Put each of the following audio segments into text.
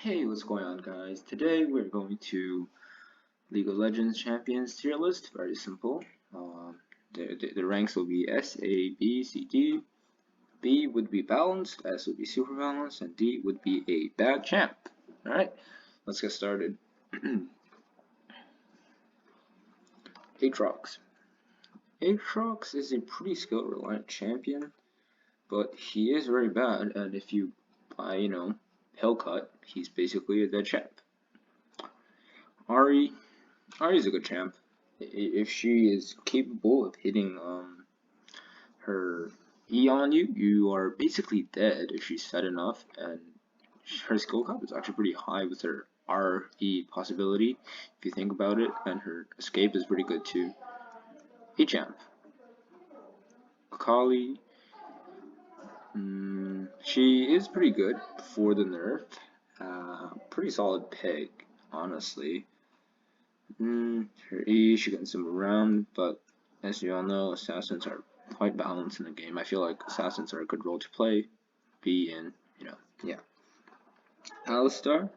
Hey, what's going on, guys? Today we're going to League of Legends Champions tier list. Very simple. The ranks will be S, A, B, C, D. B would be balanced, S would be super balanced, and D would be a bad champ. Alright, let's get started. Aatrox. Aatrox is a pretty skill reliant champion, but he is very bad, and if you buy, Hellcut, he's basically a dead champ. Ari's a good champ. If she is capable of hitting her E on you, you are basically dead if she's fed enough, and her skill cap is actually pretty high with her RE possibility, if you think about it, and her escape is pretty good too. Champ. Akali, she is pretty good for the nerf. Pretty solid pick, honestly. Her E, she can zoom around, but as you all know, assassins are quite balanced in the game. I feel like assassins are a good role to play, be in, yeah. Alistar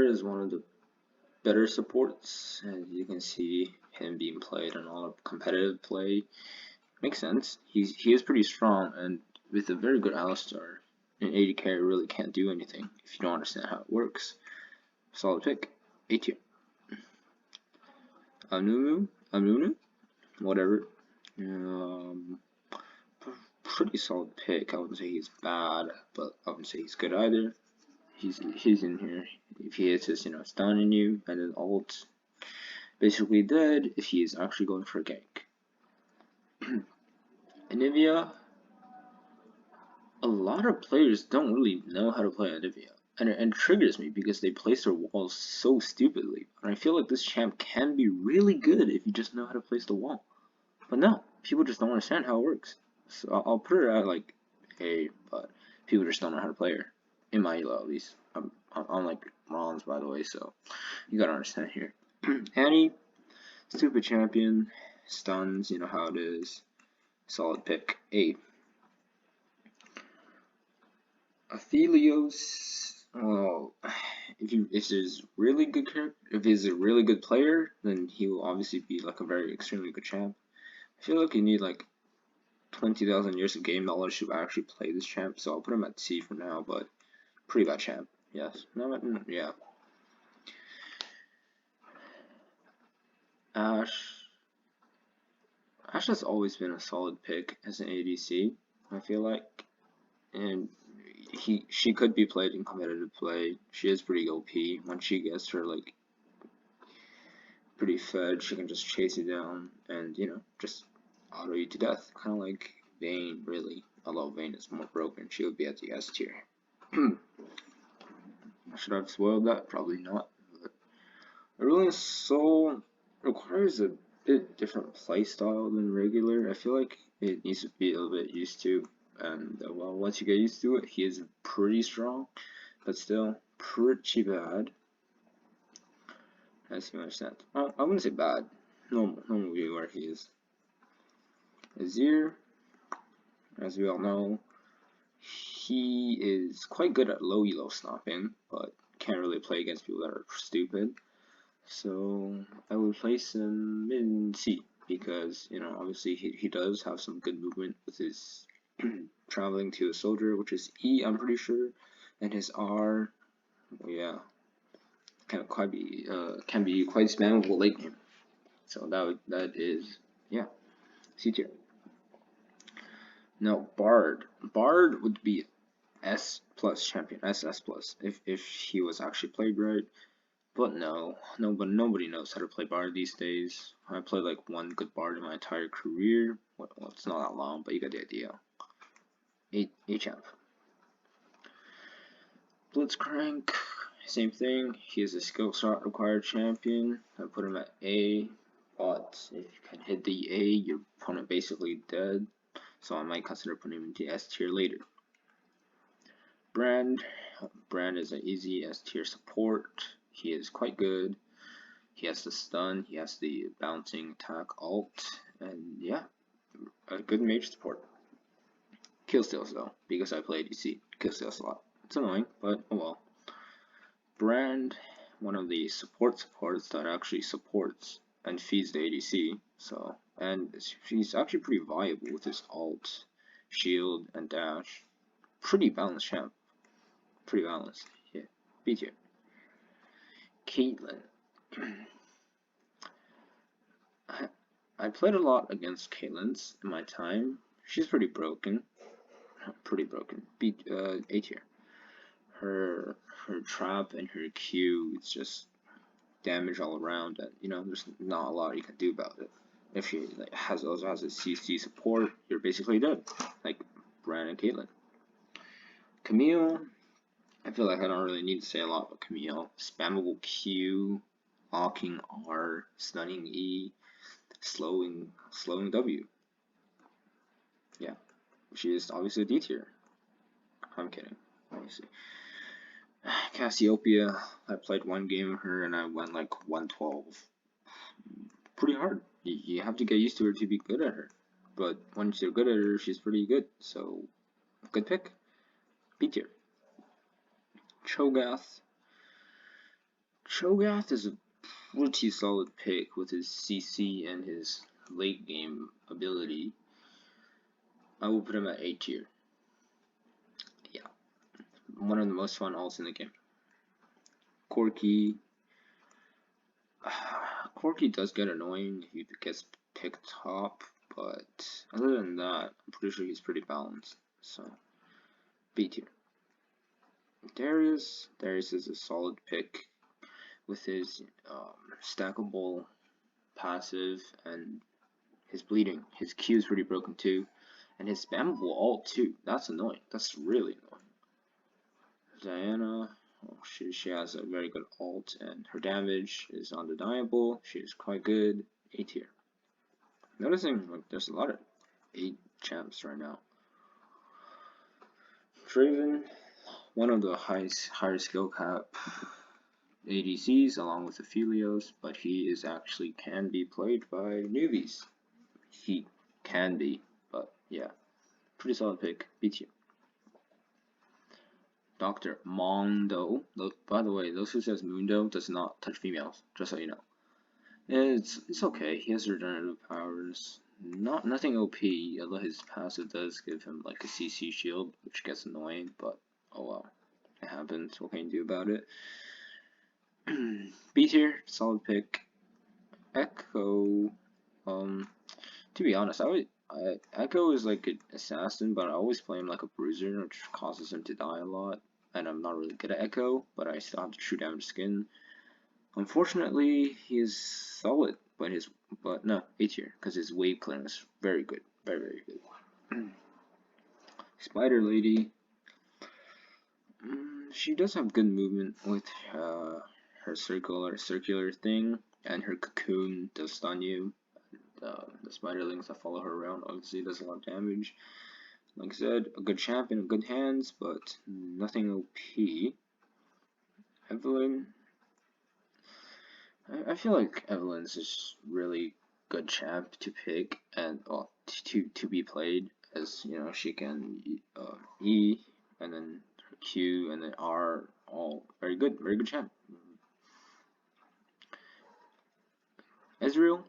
is one of the better supports, as you can see him being played in all of competitive play. Makes sense. He is pretty strong, and with a very good Alistar, an AD carry really can't do anything if you don't understand how it works. Solid pick, A tier. Amunu, whatever. Pretty solid pick. I wouldn't say he's bad, but I wouldn't say he's good either. He's in here. If he hits his, stunning you, and then ult, basically dead if he is actually going for a gank. Anivia, a lot of players don't really know how to play Anivia, and it triggers me because they place their walls so stupidly. And I feel like this champ can be really good if you just know how to place the wall. But no, people just don't understand how it works. So I'll put her at like A, but people just don't know how to play her. In my elo, at least. I'm like Rollins, by the way, so you gotta understand here. Annie, stupid champion, stuns, you know how it is. Solid pick, A. Aphelios, well, if he's really good character, if he's a really good player, then he will obviously be like a very extremely good champ. I feel like you need like 20,000 years of game knowledge to actually play this champ, so I'll put him at C for now, but pretty bad champ. Yes. No, yeah. Ashe has always been a solid pick as an ADC, I feel like. And she could be played in competitive play. She is pretty OP. When she gets her like pretty fed, she can just chase you down and just auto you to death. Kinda like Vayne, really. Although Vayne is more broken, she would be at the S tier. Should I have spoiled that? Probably not. But Aurelian Soul requires a bit different playstyle than regular. I feel like it needs to be a little bit used to. And well, once you get used to it, he is pretty strong, but still pretty bad. As you understand. I wouldn't say bad. Normal where he is. Azir, as we all know, he is quite good at low elo stopping, but can't really play against people that are stupid. So I would place him in C because obviously he does have some good movement with his traveling to a soldier, which is E, I'm pretty sure, and his R, well, yeah, can be quite spammable late game. So that is C tier. Now Bard would be S plus champion, SS plus if he was actually played right. But nobody knows how to play Bard these days. I played like one good Bard in my entire career. Well, it's not that long, but you get the idea. A champ. Blitzcrank, same thing. He is a skill shot required champion. I put him at A, but if you can hit the A, your opponent basically dead. So I might consider putting him into S tier later. Brand is an easy S tier support. He is quite good. He has the stun, he has the bouncing attack ult, and yeah, a good mage support. Kill steals though, because I play ADC. Kill steals a lot. It's annoying, but oh well. Brand, one of the supports that actually supports and feeds the ADC, so, and he's actually pretty viable with his ult, shield, and dash. Pretty balanced champ. Pretty balanced. Yeah. B tier. Caitlyn. I played a lot against Caitlyn's in my time. She's pretty broken. Pretty broken. A tier. Her trap and her Q, it's just damage all around, and you know there's not a lot you can do about it. If she like, also has a CC support, you're basically dead. Like Bran and Caitlyn. Camille, I feel like I don't really need to say a lot about Camille. Spammable Q, locking R, stunning E, slowing W. Yeah, she is obviously a D tier. I'm kidding, obviously. Cassiopeia, I played one game of her and I went like 112. Pretty hard. You have to get used to her to be good at her. But once you're good at her, she's pretty good. So, good pick. B tier. Cho'gath. Cho'gath is a pretty solid pick with his CC and his late game ability. I will put him at A tier. Yeah. One of the most fun ults in the game. Corki. Corki does get annoying if he gets picked top, but other than that, I'm pretty sure he's pretty balanced. So, B tier. Darius is a solid pick with his stackable passive and his bleeding. His Q is pretty broken too, and his spammable ult too. That's annoying. That's really annoying. Diana, she has a very good ult, and her damage is undeniable. She is quite good. A tier. Noticing like there's a lot of 8 champs right now. Draven, one of the higher skill cap ADCs along with Aphelios, but he is actually can be played by newbies. He can be, but yeah, pretty solid pick. B tier. Dr. Mondo. By the way, those who says Mundo does not touch females, just so you know. It's okay. He has regenerative powers. Nothing OP, although his passive does give him like a CC shield, which gets annoying, but oh well. It happens. What can you do about it? B tier, solid pick. Echo. To be honest, Echo is like an assassin, but I always play him like a bruiser, which causes him to die a lot. And I'm not really good at Echo, but I still have to true damage skin. Unfortunately, he is solid, but no, A tier, because his wave clearing is very good, very good. Spider Lady, she does have good movement with her circular thing, and her cocoon does stun you. The spiderlings that follow her around obviously does a lot of damage. Like I said, a good champion in good hands, but nothing OP. Evelyn, I feel like Evelyn's is really good champ to pick and well, to be played, as you know she can E and then her Q and then R, all very good champ. Ezreal,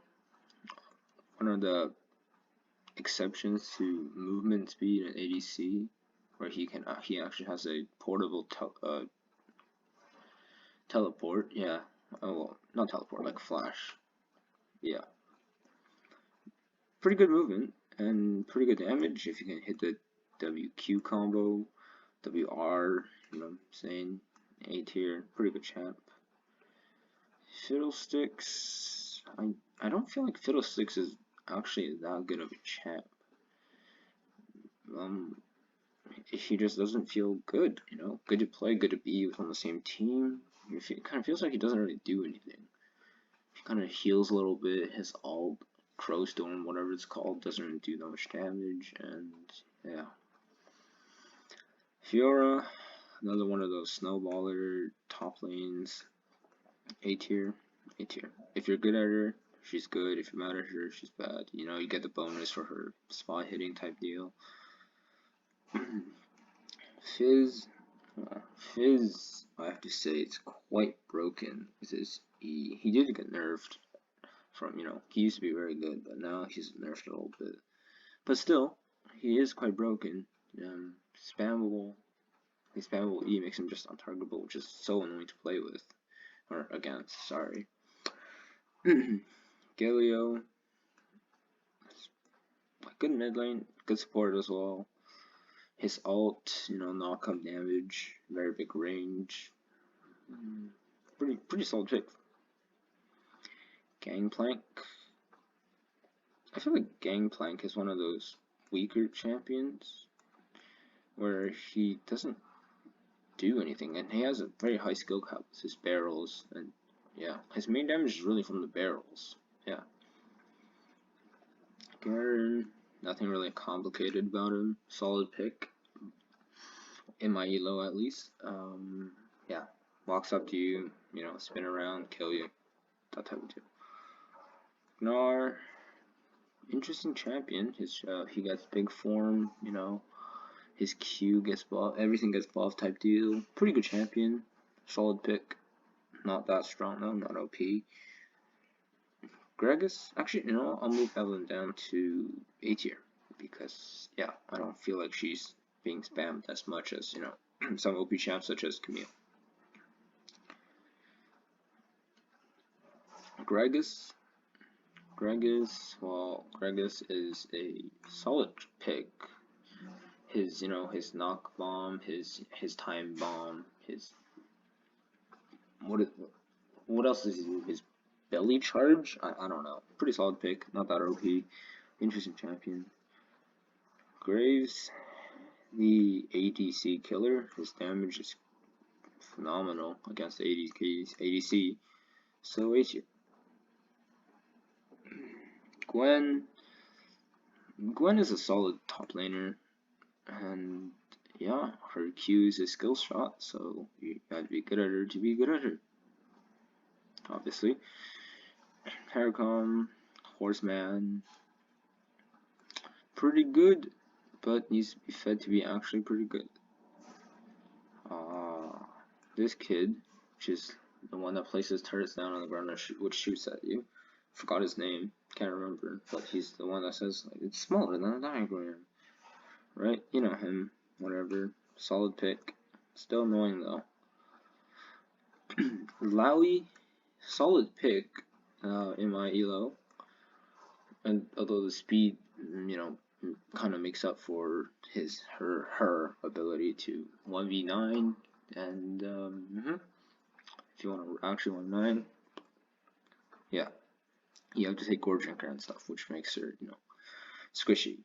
one of the exceptions to movement speed and ADC, where he actually has a portable teleport. Yeah. Oh well, not teleport, like flash. Yeah. Pretty good movement and pretty good damage if you can hit the WQ combo, WR, you know what I'm saying? A tier, pretty good champ. Fiddlesticks, I don't feel like Fiddlesticks is actually that good of a champ. He just doesn't feel good, you know? Good to play, good to be on the same team. It kind of feels like he doesn't really do anything. He kind of heals a little bit, his ult, Crowstorm, whatever it's called, doesn't really do that much damage, and yeah. Fiora, another one of those snowballer top lanes. A tier, A tier. If you're good at her, she's good. If you're mad at her, she's bad. You know, you get the bonus for her spot hitting type deal. Fizz, Fizz, I have to say, it's quite broken. He did get nerfed from, he used to be very good, but now he's nerfed a little bit. But still, he is quite broken. Spammable, his spammable E makes him just untargetable, which is so annoying to play with. Or against, sorry. Galio, good mid lane, good support as well. His ult, knock-up damage, very big range. Pretty solid pick. Gangplank. I feel like Gangplank is one of those weaker champions where he doesn't do anything, and he has a very high skill cap with his barrels, and yeah, his main damage is really from the barrels. Yeah. Garen, nothing really complicated about him. Solid pick. In my elo at least. Yeah. Walks up to you, spin around, kill you. That type of deal. Gnar, interesting champion. He gets big form, his Q gets buff, everything gets buff type deal. Pretty good champion. Solid pick. Not that strong though, not OP. Gragas, actually, I'll move Evelyn down to A tier because, yeah, I don't feel like she's being spammed as much as, some OP champs such as Camille. Gragas, well, Gragas is a solid pick. His, his knock bomb, his time bomb, his what else does he do? His belly charge? I don't know. Pretty solid pick, not that OP. Interesting champion. Graves, the ADC killer. His damage is phenomenal against the ADC. So A tier. Gwen is a solid top laner, and yeah, her Q is a skill shot, so you gotta be good at her to be good at her. Obviously. Heracom, Horseman, pretty good, but needs to be fed to be actually pretty good. This kid, which is the one that places turrets down on the ground which shoots at you. Forgot his name, can't remember, but he's the one that says like, it's smaller than a diagram, right? You know him, whatever. Solid pick, still annoying though. Lowy, solid pick in my elo, and although the speed, kind of makes up for her ability to 1v9, and if you want to actually 1v9, yeah, you have to take Gorgenker and stuff, which makes her, squishy.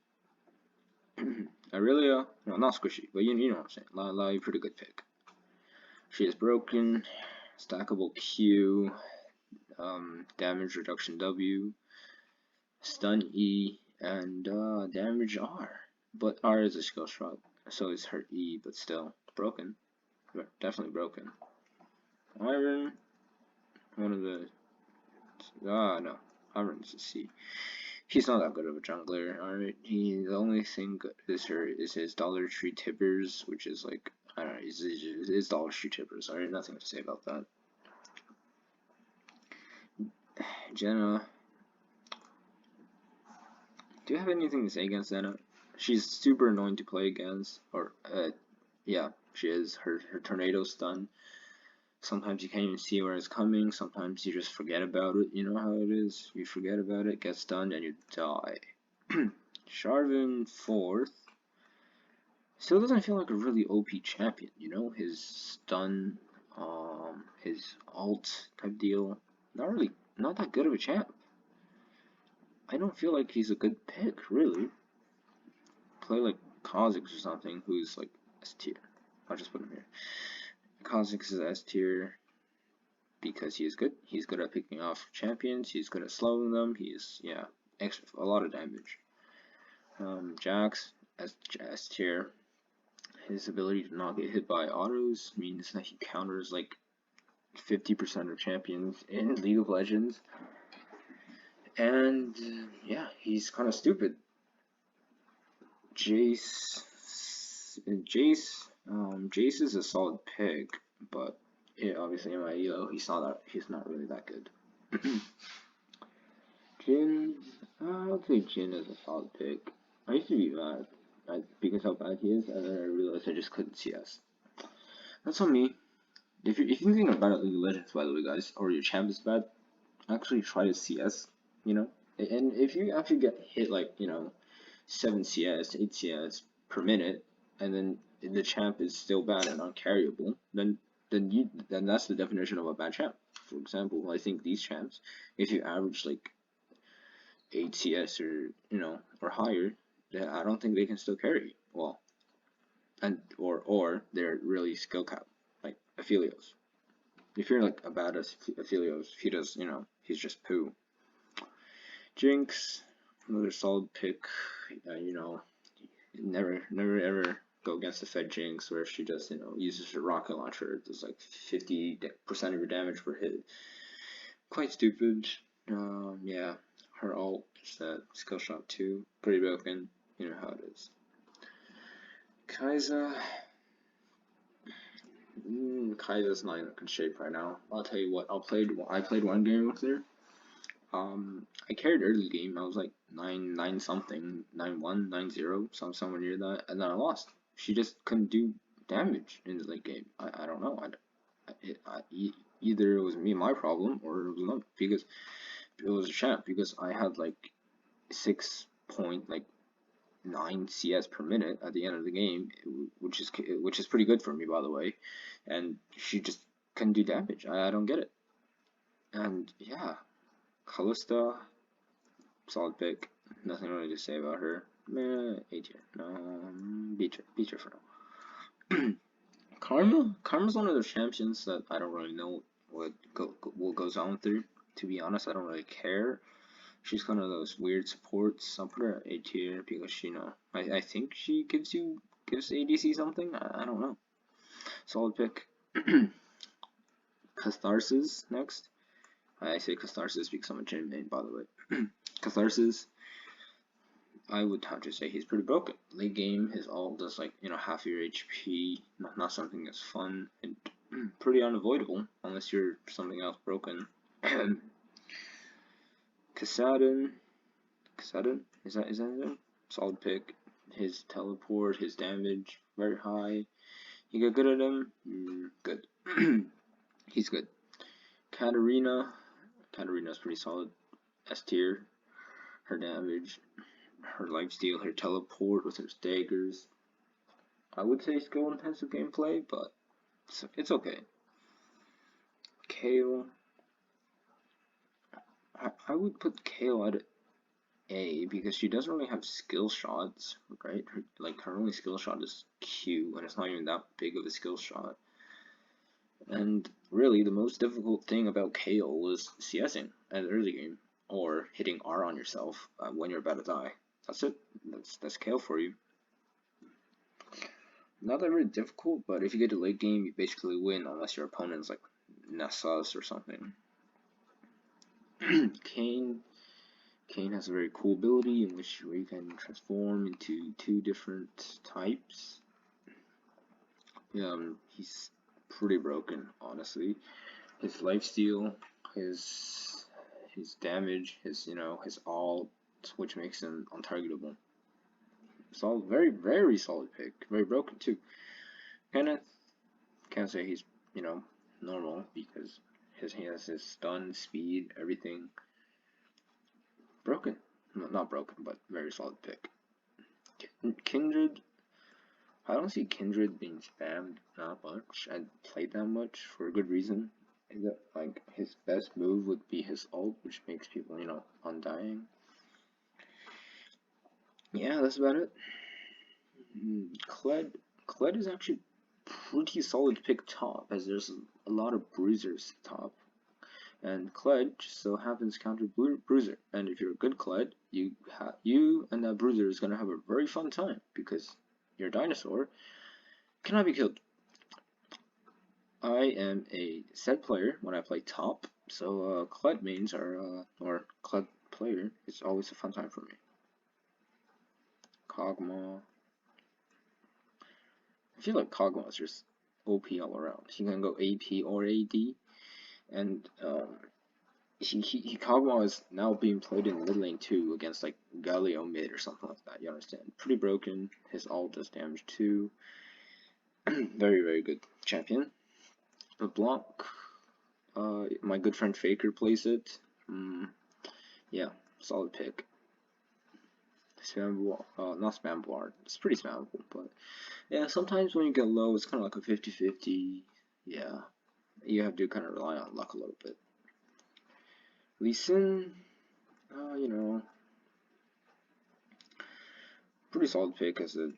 Aurelia, no, not squishy, but you know what I'm saying. Lowy, pretty good pick. She is broken, stackable Q, damage reduction W, stun E, and damage R. But R is a skill shot, so is her E, but still broken. Definitely broken. Iron, one of the no, Iron's a C. He's not that good of a jungler. Alright, the only thing good is his Dollar Tree Tippers, which is like I don't know, his Dollar Tree Tippers. Alright, nothing to say about that. Jenna. Do you have anything to say against Senna? She's super annoying to play against, or yeah, she is. Her tornado stun. Sometimes you can't even see where it's coming. Sometimes you just forget about it. You know how it is. You forget about it, get stunned, and you die. Sharvin 4th. Still doesn't feel like a really OP champion. His stun, his ult type deal. Not that good of a champ. I don't feel like he's a good pick, really. Play like Kha'Zix or something, who's like S tier. I'll just put him here. Kha'Zix is S tier because he is good. He's good at picking off champions. He's good at slowing them. He's a lot of damage. Jax S tier. His ability to not get hit by autos means that he counters like 50% of champions in League of Legends. And yeah, he's kind of stupid. Jace, Jace is a solid pick, but yeah, obviously in my ELO, he's not really that good. Jin, I'll say Jin is a solid pick. I used to be mad because how bad he is, and then I realized I just couldn't CS. That's on me. If you think I'm bad at League of Legends, by the way, guys, or your champ is bad, actually try to CS. You know, and if you actually get hit like 7 CS, 8 CS per minute, and then the champ is still bad and uncarryable, then that's the definition of a bad champ. For example, I think these champs, if you average like 8 CS or higher, then I don't think they can still carry well, and or they're really skill cap like Aphelios. If you're like a badass Aphelios, he does he's just poo. Jinx, another solid pick. Never ever go against the Fed Jinx where she just uses her rocket launcher. It does like 50% of your damage per hit. Quite stupid. Yeah, her ult is that skill shot too. Pretty broken. You know how it is. Kai'Sa. Kai'Sa's not in good shape right now. I'll tell you what. I played one game with her. I carried early game. I was like 9 something, 9-1, 9-0, somewhere near that, and then I lost. She just couldn't do damage in the late game. I don't know. Either it was my problem, or it was not, because it was a champ, because I had like 6.9 CS per minute at the end of the game, which is pretty good for me, by the way, and she just couldn't do damage. I don't get it. And yeah, Kalista, solid pick. Nothing really to say about her. A tier. No, B tier for now. Karma's one of those champions that I don't really know what goes on with her. To be honest, I don't really care. She's kind of those weird supports. I'll put her at A tier because I think she gives ADC something. I don't know. Solid pick. Catharsis next. I say Catharsis because I'm a Jin main, by the way. Catharsis, I would have to say he's pretty broken. Late game, his ult does like half your HP. Not something that's fun, and pretty unavoidable unless you're something else broken. Kassadin, is that him? Solid pick. His teleport, his damage, very high. You get good at him, good. He's good. Katarina's pretty solid. S tier. Her damage, her lifesteal, her teleport with her daggers. I would say skill intensive gameplay, but it's okay. Kayle. I would put Kayle at A because she doesn't really have skill shots, right? Her only skill shot is Q, and it's not even that big of a skill shot. And really, the most difficult thing about Kayle was CSing at the early game, or hitting R on yourself when you're about to die. That's it. That's Kayle for you. Not that very difficult, but if you get to late game, you basically win unless your opponent's like Nessus or something. Kayn has a very cool ability in which we can transform into 2 different types. He's pretty broken, honestly. His lifesteal, his damage, his ult, which makes him untargetable. Solid, very solid pick. Very broken too. Kenneth, can't say he's normal because he has his stun, speed, everything. Broken, no, not broken, but very solid pick. Kindred, I don't see Kindred being spammed that much and played that much for a good reason. Like his best move would be his ult, which makes people undying. Yeah, that's about it. Kled is actually pretty solid pick top, as there's a lot of bruisers top, and Kled just so happens to counter bruiser. And if you're a good Kled, you and that bruiser is gonna have a very fun time because your dinosaur cannot be killed. I am a set player when I play top, so Kled mains are or Kled player is always a fun time for me. Kog'Maw. I feel like Kog'Maw is just OP all around. He can go AP or AD, and Kog'Maw is now being played in mid lane too against like Galio mid or something like that. You understand? Pretty broken. His ult does damage too. Very good champion. LeBlanc. My good friend Faker plays it. Yeah, solid pick. Spammable, not spammable, it's pretty spammable, but yeah, sometimes when you get low, it's kind of like a 50-50. Yeah, you have to kind of rely on luck a little bit. Lucian, you know, pretty solid pick as a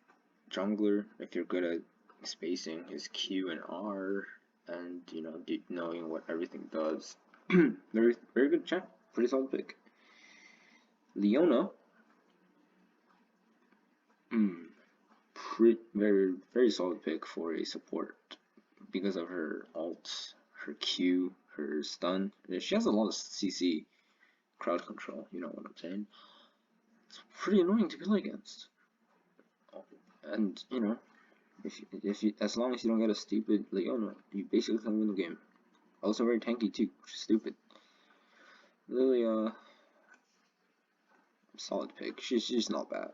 jungler if you're good at spacing his Q and R, and you know, knowing what everything does. Very good champ, pretty solid pick. Leona, very solid pick for a support because of her ult, her Q, her stun. She has a lot of CC, crowd control. You know what I'm saying? It's pretty annoying to play against. And you know, as long as you don't get a stupid Leona, you basically can win the game. Also very tanky too, which is stupid. Lilia, solid pick. She's not bad.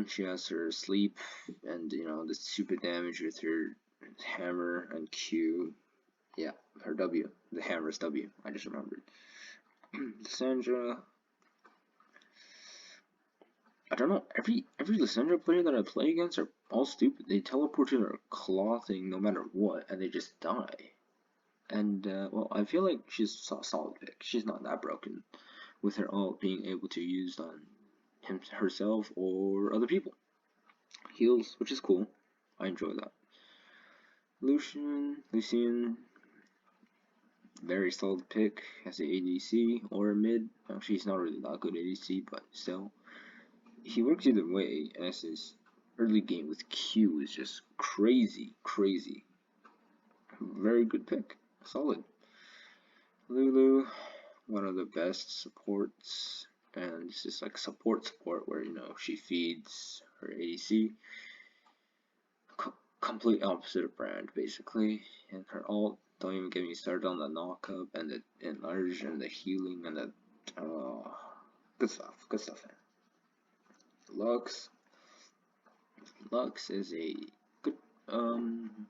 She has her sleep and you know the super damage with her hammer and Q. Yeah, her W. The hammer's W. I just remembered. Lissandra. I don't know. Every Lissandra player that I play against are all stupid. They teleport to their claw thing no matter what, and they just die. And well, I feel like she's a solid pick. She's not that broken, with her ult being able to use on herself or other people. Heals, which is cool. I enjoy that. Lucian, very solid pick as a ADC or a mid. Actually, he's not really that good ADC, but still. He works either way, as his early game with Q is just crazy. Very good pick. Solid. Lulu, one of the best supports, and this is like support where you know she feeds her ADC. Complete opposite of Brand basically, and her ult. Don't even get me started on the knock up and the enlarge and the healing and the good stuff. Lux is a good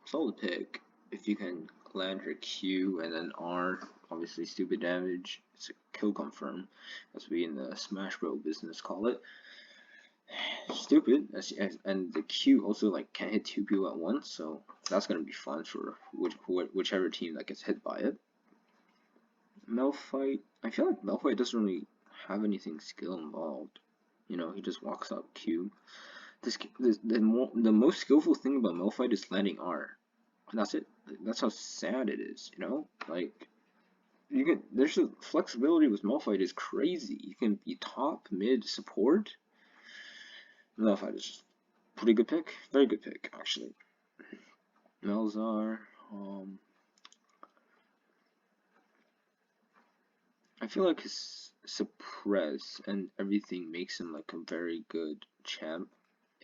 solid pick if you can land her Q and then R. Obviously stupid damage. It's a kill confirm, as we in the Smash Bro business call it. Stupid, and the Q also like can't hit two people at once, so that's gonna be fun for whichever team that gets hit by it. Malphite, I feel like Malphite doesn't really have anything skill involved. You know, he just walks up Q. The most skillful thing about Malphite is landing R. And that's it. That's how sad it is. You know, like there's a flexibility with Malphite is crazy. You can be top, mid, support. Malphite is just pretty good pick. Very good pick, actually. Malzar, I feel like his suppress and everything makes him like a very good champ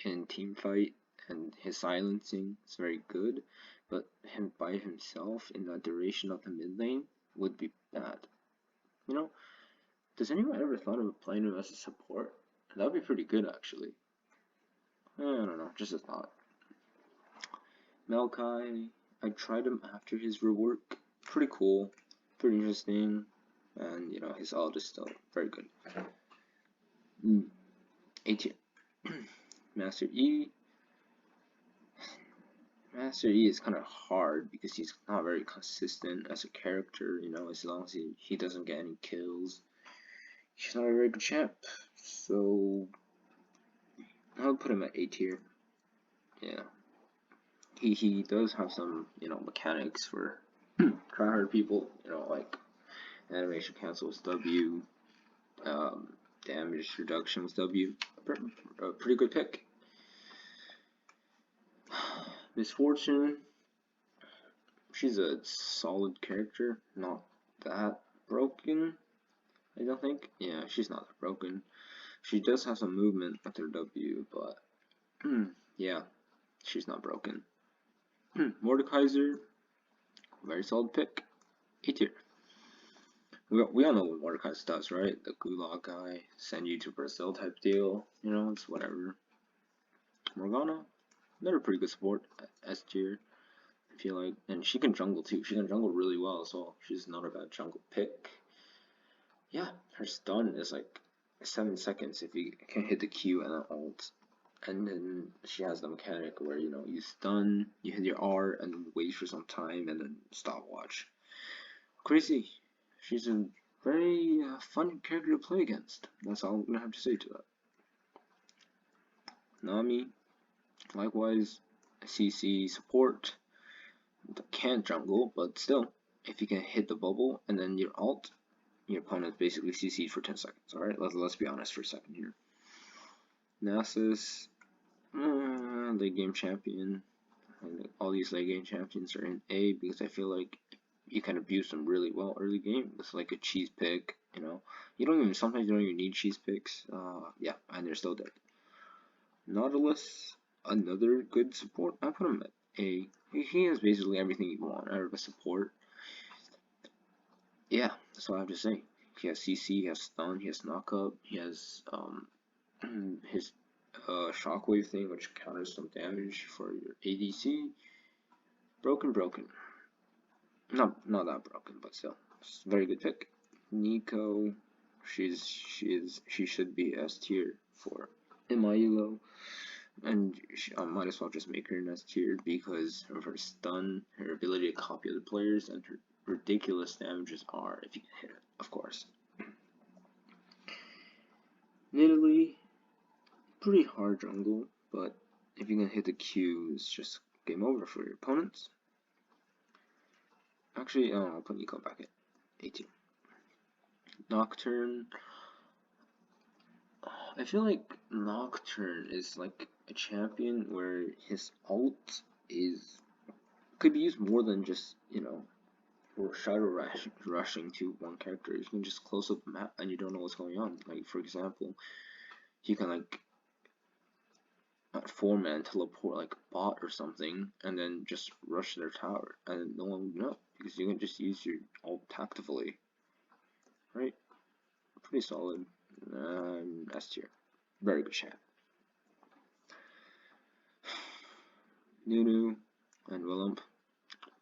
in team fight, and his silencing is very good, but him by himself in the duration of the mid lane would be bad. You know, does anyone ever thought of playing him as a support? That would be pretty good actually. I don't know, just a thought. Maokai, I tried him after his rework. Pretty cool, pretty interesting, and you know his ult is still very good. A tier. Master E. Master E is kind of hard because he's not very consistent as a character. You know, as long as he doesn't get any kills, he's not a very good champ. So I'll put him at A tier. Yeah. He does have some, you know, mechanics for tryhard people, you know, like animation cancels W, damage reduction with W. A pretty good pick. Misfortune, she's a solid character, not that broken, I don't think. Yeah, she's not that broken. She does have some movement with her W, but Yeah, she's not broken. Mordekaiser, very solid pick. A tier. We all know what Mordekaiser does, right? The gulag guy, send you to Brazil type deal. You know, it's whatever. Morgana, another pretty good support. S tier. I feel like, and she can jungle too. She can jungle really well as well. She's not a bad jungle pick. Yeah, her stun is like 7 seconds if you can hit the Q and then ult. And then she has the mechanic where, you know, you stun, you hit your R, and then wait for some time, and then stopwatch. Crazy. She's a very fun character to play against. That's all I'm gonna have to say to that. Nami, likewise, CC support. Can't jungle, but still, if you can hit the bubble and then your ult, your opponent's basically CC'd for 10 seconds. Alright, let's be honest for a second here. Nasus, late game champion. All these late game champions are in A because I feel like you can abuse them really well early game. It's like a cheese pick, you know. Sometimes you don't even need cheese picks. Yeah, and they're still dead. Nautilus, another good support. I put him at A. He has basically everything you want out of a support. Yeah, that's all I have to say. He has CC, he has stun, he has knockup, he has his shockwave thing, which counters some damage for your ADC. Broken. Not that broken, but still, it's a very good pick. Nico, she should be S tier for in my elo, and I might as well just make her an S tier because of her stun, her ability to copy other players, and her ridiculous damages are if you can hit it, of course. Nidalee, pretty hard jungle, but if you can hit the Q, it's just game over for your opponents. Actually, I'll put Nico back at 18. Nocturne. I feel like Nocturne is like a champion where his ult could be used more than just, you know, or shadow rushing to one character. You can just close up the map and you don't know what's going on. Like, for example, you can like at 4-man teleport like a bot or something and then just rush their tower and no one would know because you can just use your ult tactically. Right? Pretty solid. S tier. Very good chat. Nunu and Willump.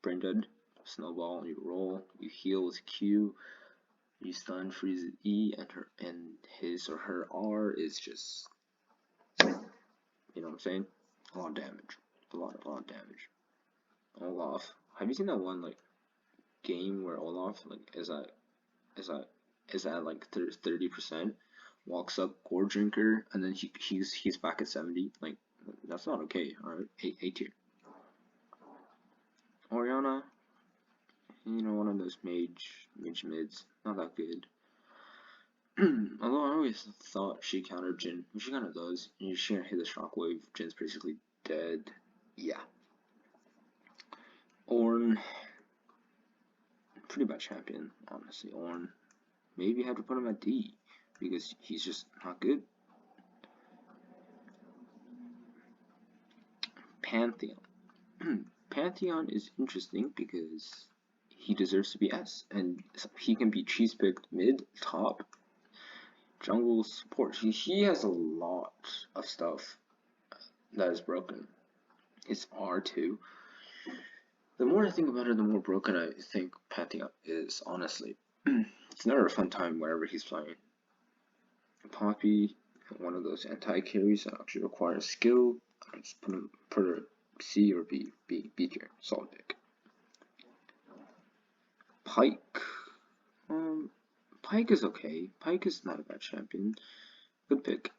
Brain dead. Snowball, you roll, you heal with Q, you stun, freeze with E, and his or her R is just, you know what I'm saying? A lot of damage. A lot of damage. Olaf. Have you seen that one like game where Olaf like is at like 30%, walks up Gore Drinker, and then he's back at 70. Like that's not okay. Alright, A tier. Orianna, you know, one of those mage mids, not that good. Although I always thought she countered Jhin, which she kind of does. And she can't hit the shockwave, Jin's basically dead. Yeah. Ornn, pretty bad champion, honestly. Ornn, maybe have to put him at D because he's just not good. Pantheon. Pantheon is interesting because he deserves to be S, and he can be cheese picked mid, top, jungle support. He has a lot of stuff that is broken. His R2. The more I think about it, the more broken I think Pantheon is, honestly. It's never a fun time wherever he's playing. Poppy, one of those anti-carries that actually requires skill. I just put her C or B tier. Solid pick. Pike. Pike is okay. Pike is not a bad champion. Good pick.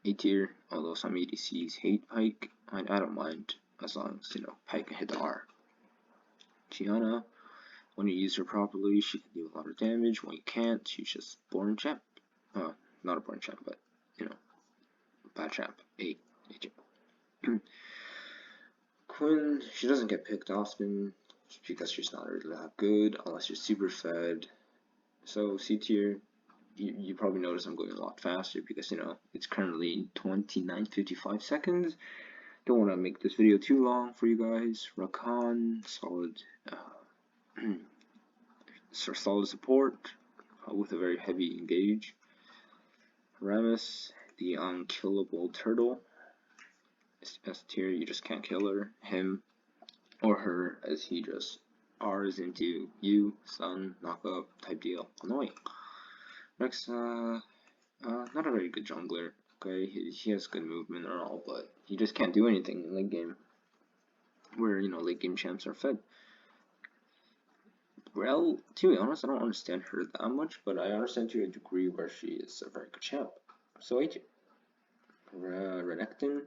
A tier, although some ADCs hate Pike. I don't mind as long as, you know, Pike can hit the R. Tiana, when you use her properly, she can do a lot of damage. When you can't, she's just boring champ. Not a boring champ, but, you know, bad champ. A tier. Quinn, she doesn't get picked often because she's not really that good unless you're super fed. So C tier, you probably notice I'm going a lot faster because, you know, it's currently 29:55 seconds. Don't want to make this video too long for you guys. Rakan, solid, solid support with a very heavy engage. Rammus, the unkillable turtle. S tier, you just can't kill her, him, or her, as he just R's into you, stun, knock up, type deal. Annoying. Next, not a very good jungler. Okay, he has good movement and all, but he just can't do anything in late game. Where, you know, late game champs are fed. Well, to be honest, I don't understand her that much, but I understand to a degree where she is a very good champ. So A tier. Renekton,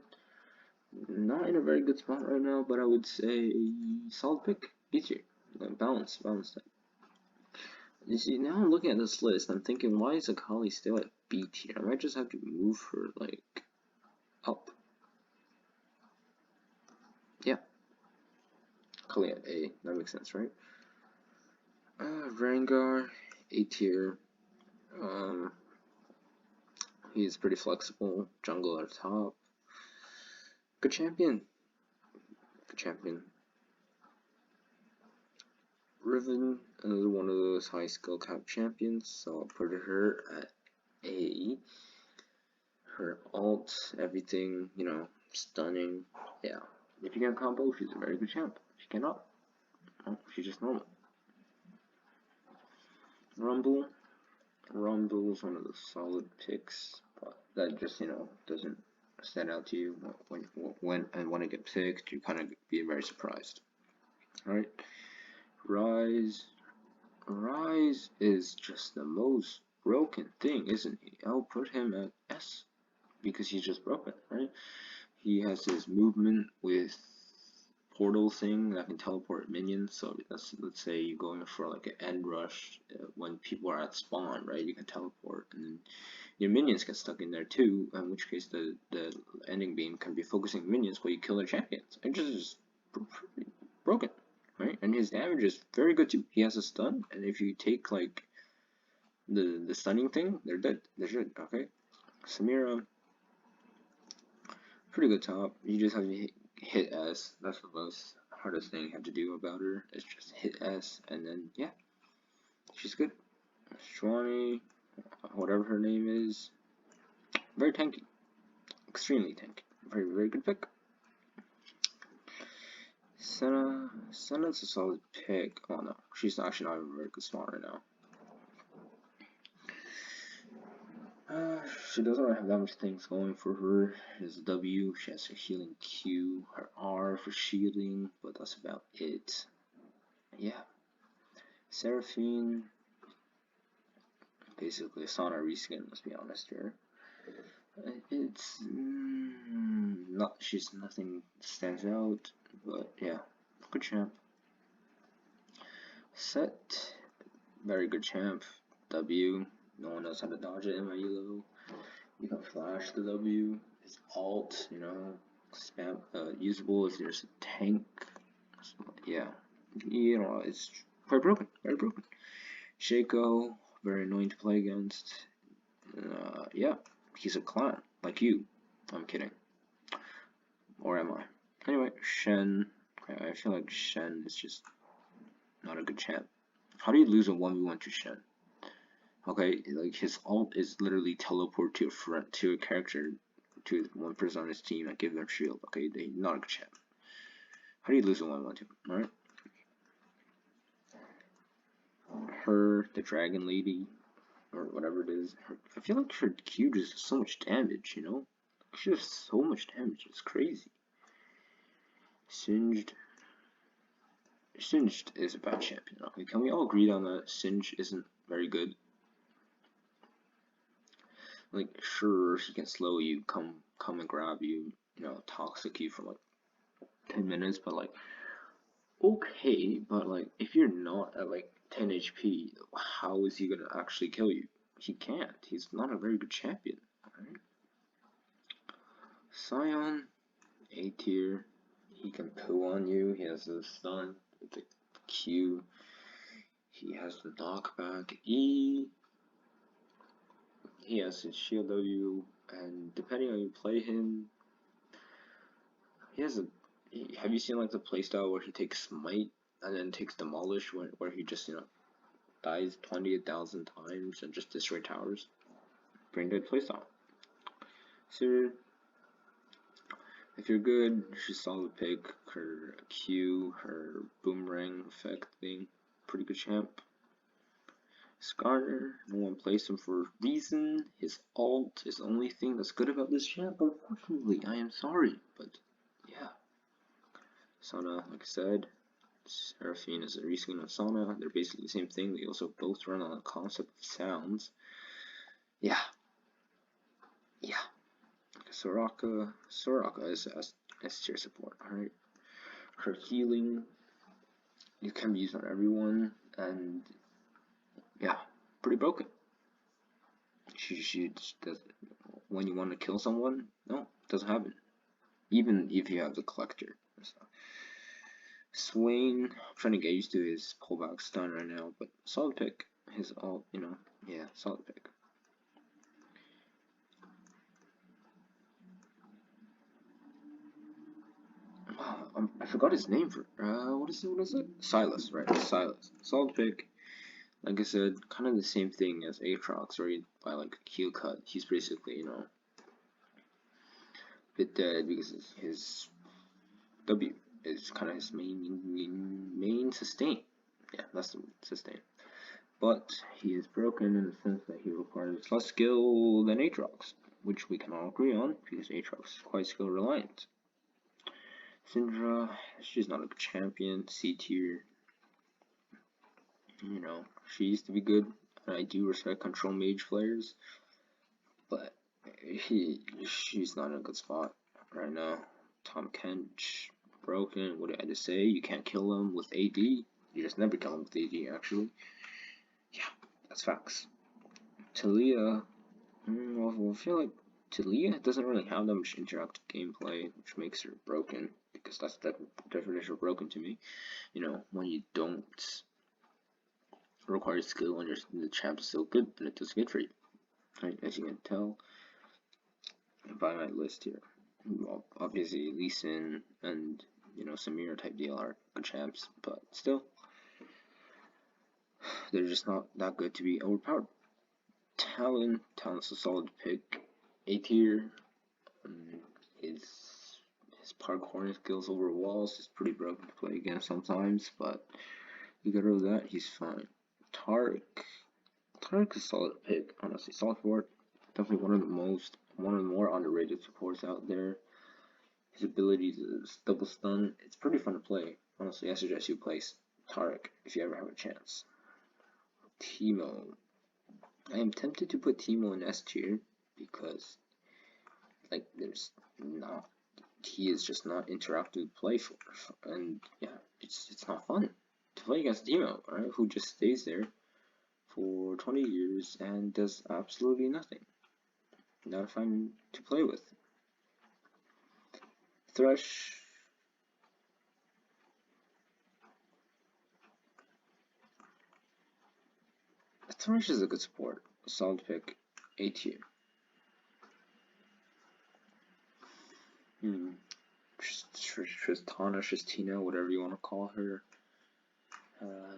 not in a very good spot right now, but I would say solid pick. B tier. Balance that. You see, now I'm looking at this list, I'm thinking, why is Akali still at B tier? I might just have to move her, like, up. Yeah. Akali at A, that makes sense, right? Rengar, A tier. He's pretty flexible. Jungle at top. Good champion. Good champion. Riven, another one of those high skill cap champions, so I'll put her at A. Her ult, everything, you know, stunning. Yeah. If you can combo, she's a very good champ. If you cannot, well, she's just normal. Rumble is one of the solid picks, but that just, you know, doesn't stand out to you when it gets picked. You kind of be very surprised. All right. Rise is just the most broken thing, isn't he? I'll put him at S because he's just broken, right? He has his movement with portal thing that can teleport minions. So let's say you're going for like an end rush when people are at spawn, right? You can teleport, and then your minions get stuck in there too. In which case, the ending beam can be focusing minions while you kill their champions. It just is broken, right? And his damage is very good too. He has a stun, and if you take like the stunning thing, they're dead. They're dead. Okay, Samira, pretty good top. You just have to hit S. That's the most hardest thing you have to do about her. Is just hit S, and then yeah, she's good. Shwani, whatever her name is, very tanky, extremely tanky. Very good pick. Senna's a solid pick. Oh no, she's actually not a very good spot right now. She doesn't really have that much things going for her. There's a W, she has her healing Q, her R for shielding, but that's about it. Yeah. Seraphine, basically a Sana reskin, let's be honest here. It's not, she's nothing stands out, but yeah, good champ. Set, very good champ. W, no one knows how to dodge it in my elo. You can flash the W. His alt, you know, spam usable if there's a tank. So, yeah, you know, it's quite broken, very broken. Shaco, very annoying to play against. Yeah, he's a clown like you. I'm kidding, or am I? Anyway, Shen. I feel like Shen is just not a good champ. How do you lose a 1v1 to Shen? Okay, like his ult is literally teleport to a character, to one person on his team and give them shield. Okay, they not a good champ. How do you lose a 1v1 to him? Alright. Her, the dragon lady, or whatever it is. I feel like her Q does so much damage, you know? She does so much damage, it's crazy. Singed is a bad champion. Okay, can we all agree on that? Singed isn't very good. Like, sure, he can slow you, come and grab you, you know, toxic you for like 10 minutes, but like, okay, but like, if you're not at like 10 HP, how is he gonna actually kill you? He can't. He's not a very good champion. Alright. Sion, A tier. He can poo on you. He has the stun, the Q. He has the knockback. E. he has his shield W, and depending on you play him, he has a. Have you seen like the playstyle where he takes smite and then takes demolish, where he just dies 20,000 times and just destroy towers? Brain dead playstyle. So if you're good, she's solid pick. Her Q, her boomerang effect thing, pretty good champ. Skarner, no one plays him for a reason. His ult is the only thing that's good about this champ, unfortunately. I am sorry, but yeah. Senna, like I said, Seraphine is a reskin of Senna. They're basically the same thing. They also both run on the concept of sounds. Yeah. Soraka is S tier support, alright? Her healing, it can be used on everyone, and yeah, pretty broken. She does, when you want to kill someone, no, it doesn't happen. Even if you have the collector. So. Swain, I'm trying to get used to his pullback stun right now, but solid pick. His ult, yeah, solid pick. I forgot his name for what is it? Silas, right? Silas. Solid pick. Like I said, kind of the same thing as Aatrox, where you buy like a Q cut. He's basically, a bit dead because his W is kind of his main sustain. Yeah, that's the sustain. But he is broken in the sense that he requires less skill than Aatrox, which we can all agree on because Aatrox is quite skill reliant. Syndra, she's not a champion, C tier. She used to be good, and I do respect control mage players, but she's not in a good spot right now. Tom Kench, broken. What did I just say? You can't kill him with AD. You just never kill him with AD, actually. Yeah, that's facts. Talia, I feel like Talia doesn't really have that much interactive gameplay, which makes her broken, because that's the definition of broken to me. When you don't require skill and the champ is still good, then it does good for you. Right, as you can tell by my list here. Well, obviously Lucian and Samir type deal are good champs, but still they're just not that good to be overpowered. Talon's a solid pick. A tier. His parkouring skills over walls is pretty broken to play against sometimes, but you get rid of that, he's fine. Taric is a solid pick, honestly. Solid support, definitely one of the more underrated supports out there. His ability to double stun, it's pretty fun to play. Honestly, I suggest you play Taric if you ever have a chance. Teemo. I am tempted to put Teemo in S tier because he is just not interactive to play for, and yeah, it's not fun to play against Teemo, right? Who just stays there for 20 years and does absolutely nothing. Not fun to play with. Thresh. Thresh is a good support. Solid pick. A tier. Tristina, whatever you want to call her.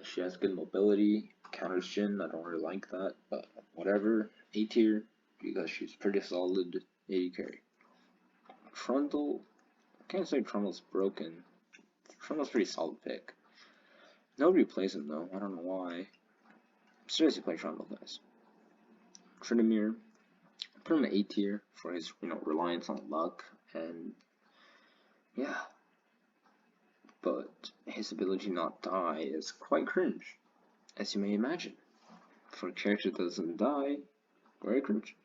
She has good mobility. Counters Jhin. I don't really like that, but whatever. A tier because she's pretty solid AD carry. Trundle. I can't say Trundle's broken. Trundle's pretty solid pick. Nobody plays him though. I don't know why. Seriously, play Trundle, guys. Tryndamere. Put him in A tier for his reliance on luck and yeah. But his ability to not die is quite cringe, as you may imagine. For a character that doesn't die, very cringe.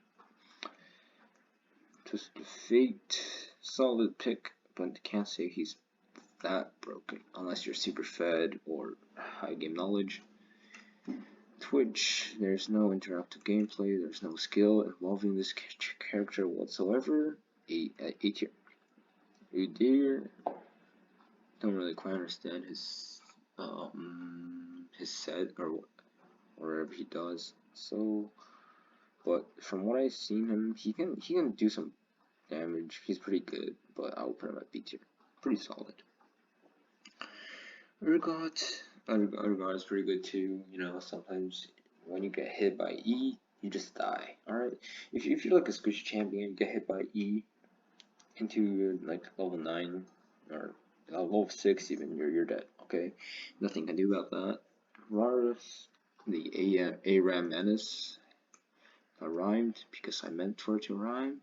Just the Fate, solid pick, but can't say he's that broken unless you're super fed or high game knowledge. Twitch, there's no interactive gameplay, there's no skill involving this character whatsoever. A tier. Udyr, don't really quite understand his set or whatever he does. So, but from what I've seen him, he can do some damage. He's pretty good, but I'll put him at B tier. Pretty solid. Urgot is pretty good too. You know, sometimes when you get hit by E, you just die. Alright? If you're like a squishy champion, you get hit by E into like level 9 or level 6 even, you're dead. Okay? Nothing can do about that. Varus, the ARAM Menace. Rhymed because I meant for it to rhyme.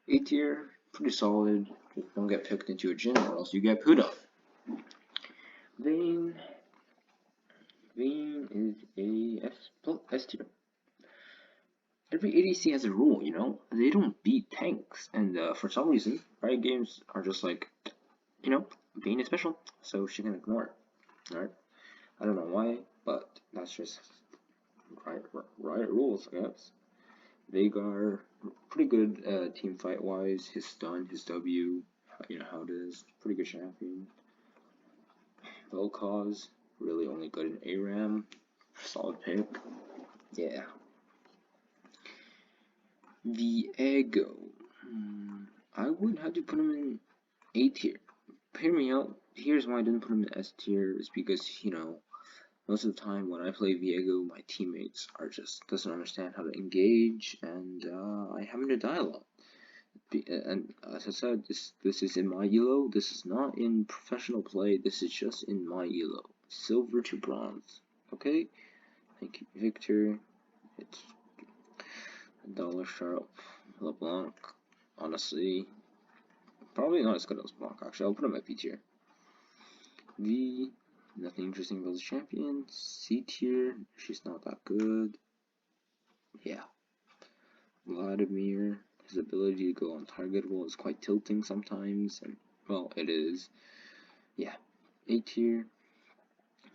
A tier, pretty solid. Just don't get picked into a gym or else you get put up. Vayne is a S tier. Every ADC has a rule, you know? They don't beat tanks, and for some reason, Riot Games are just like, you know, Vayne is special, so she can ignore it. Alright? I don't know why, but that's just Riot rules, I guess. Veigar, pretty good team fight wise. His stun, his W, you know how it is. Pretty good champion. Vel'Koz, really only good in ARAM. Solid pick. Yeah. Viego. I would have to put him in A tier. Hear me out. Here's why I didn't put him in S tier. Is because, you know, most of the time when I play Viego, my teammates are just doesn't understand how to engage, and I having to die a lot. And as I said, this is in my elo. This is not in professional play. This is just in my elo. Silver to bronze. Okay. Thank you, Victor. It's $1 sharp. LeBlanc. Honestly, probably not as good as LeBlanc. Actually, I'll put him at B tier. V. Nothing interesting about the champion. C tier. She's not that good. Yeah. Vladimir. His ability to go untargetable is quite tilting sometimes, and well, it is. Yeah. A tier.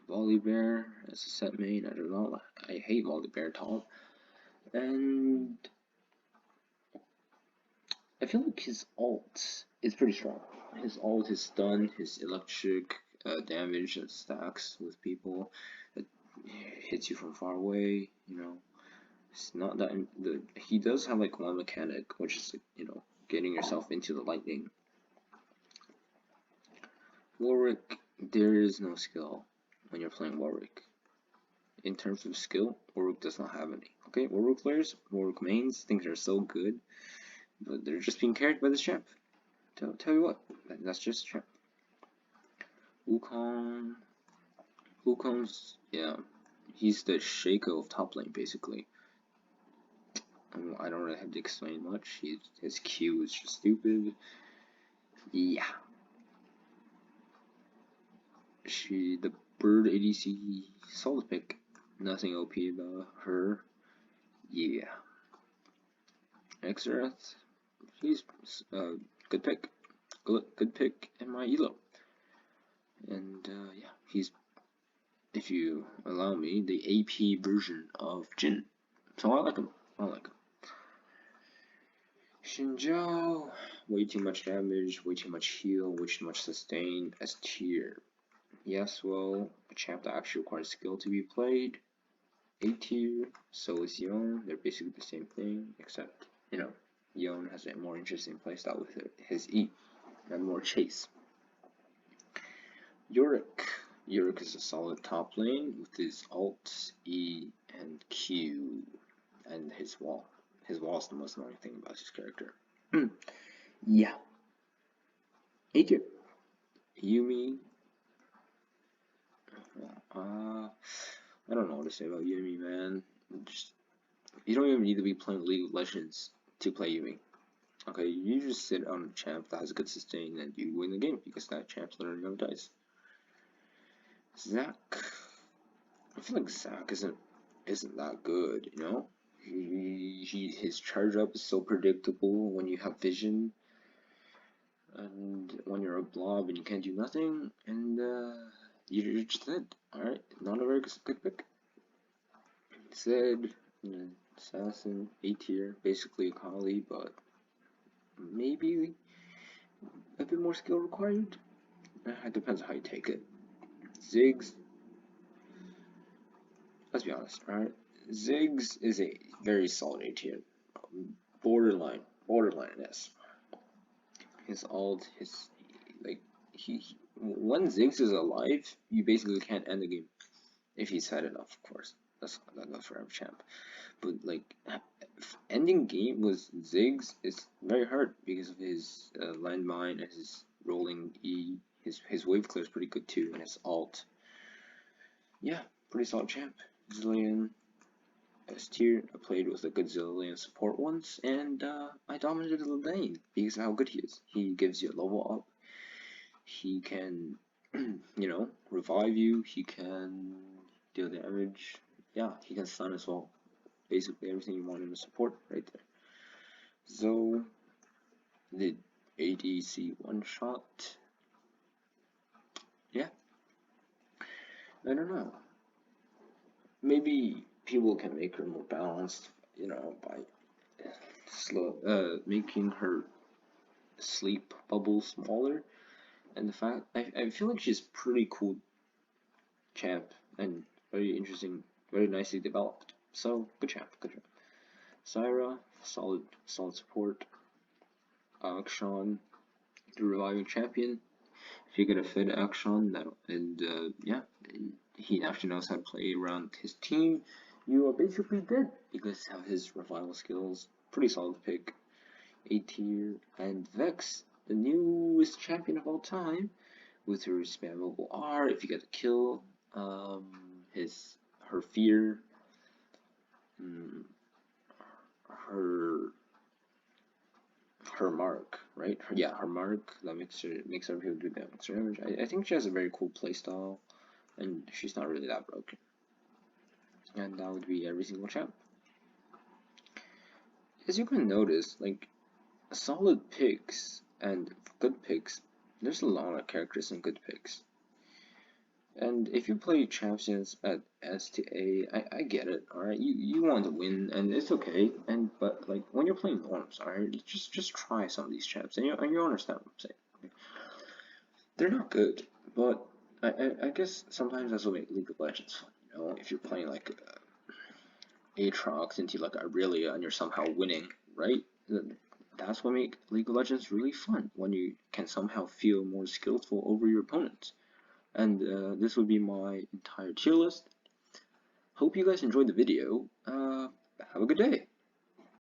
Volibear as a set main. I don't know. I hate Volibear top. And I feel like his ult is pretty strong. His ult, his stun, his electric damage that stacks with people, that hits you from far away. You know, it's not that. He does have like one mechanic, which is like, you know, getting yourself into the lightning. Warwick, there is no skill when you're playing Warwick. In terms of skill, Warwick does not have any. Okay, Warwick players, Warwick mains, things are so good, but they're just being carried by this champ. Tell you what, that's just a champ. Wukong's, yeah, he's the Shaco of top lane, basically. I don't really have to explain much. His Q is just stupid. Yeah. The bird ADC, solid pick. Nothing OP about her. Yeah. Xerath, he's good pick. Good pick in my elo. And yeah, he's, if you allow me, the AP version of Jhin. So I like him. Xinjiao, way too much damage, way too much heal, way too much sustain. S tier. Yes, well, a champ that actually requires skill to be played. A tier. So is Yone. They're basically the same thing, except, you know, Yone has a more interesting playstyle with his E and more chase. Yorick. Yorick is a solid top lane with his ult, E, and Q, and his wall. His wall is the most annoying thing about his character. Yeah. A tier. Yuumi. I don't know what to say about Yuumi, man. You don't even need to be playing League of Legends to play Yuumi. Okay, you just sit on a champ that has a good sustain and you win the game because that champ's literally never dies. Zac. I feel like Zac isn't that good, you know? His charge up is so predictable when you have vision, and when you're a blob and you can't do nothing, and you're just dead. Alright, not a very good pick. Zed, assassin, A tier, basically a Kali, but maybe a bit more skill required. It depends on how you take it. Ziggs, let's be honest, alright? Ziggs is a very solid A tier. Borderline, yes. His ult, his like when Ziggs is alive, you basically can't end the game if he's fed enough, of course. That goes for every champ. But like ending game with Ziggs is very hard because of his landmine and his rolling E. His wave clear is pretty good too, and his ult. Yeah, pretty solid champ. Zillion S tier. I played with a good Zillion support once, and I dominated the lane because of how good he is. He gives you a level up. He can, you know, revive you. He can deal damage. Yeah, he can stun as well. Basically everything you want in a support right there. So the ADC one shot. Yeah, I don't know. Maybe people can make her more balanced, you know, by making her sleep bubble smaller. And the fact I feel like she's pretty cool champ and very interesting, very nicely developed. So good champ, good champ. Syra, solid support. Akshan, the reviving champion. If you get a fit Akshan, yeah, he actually knows how to play around his team, you are basically dead because of his revival skills. Pretty solid pick. A tier. And Vex, the newest champion of all time, with her spammable R. If you get a kill, her fear, her mark, right? Her mark that makes other people do that extra damage. I think she has a very cool playstyle, and she's not really that broken. And that would be every single champ. As you can notice, like solid picks and good picks, there's a lot of characters and good picks. And if you play champions at S to A, I get it, alright? You want to win, and it's okay. But like when you're playing norms, alright, just try some of these champs, and you understand what I'm saying. They're not good, but I guess sometimes that's what makes League of Legends fun. You know, if you're playing like Aatrox into like Aurelia and you're somehow winning, right? That's what makes League of Legends really fun, when you can somehow feel more skillful over your opponents. And this would be my entire tier list. Hope you guys enjoyed the video. Have a good day.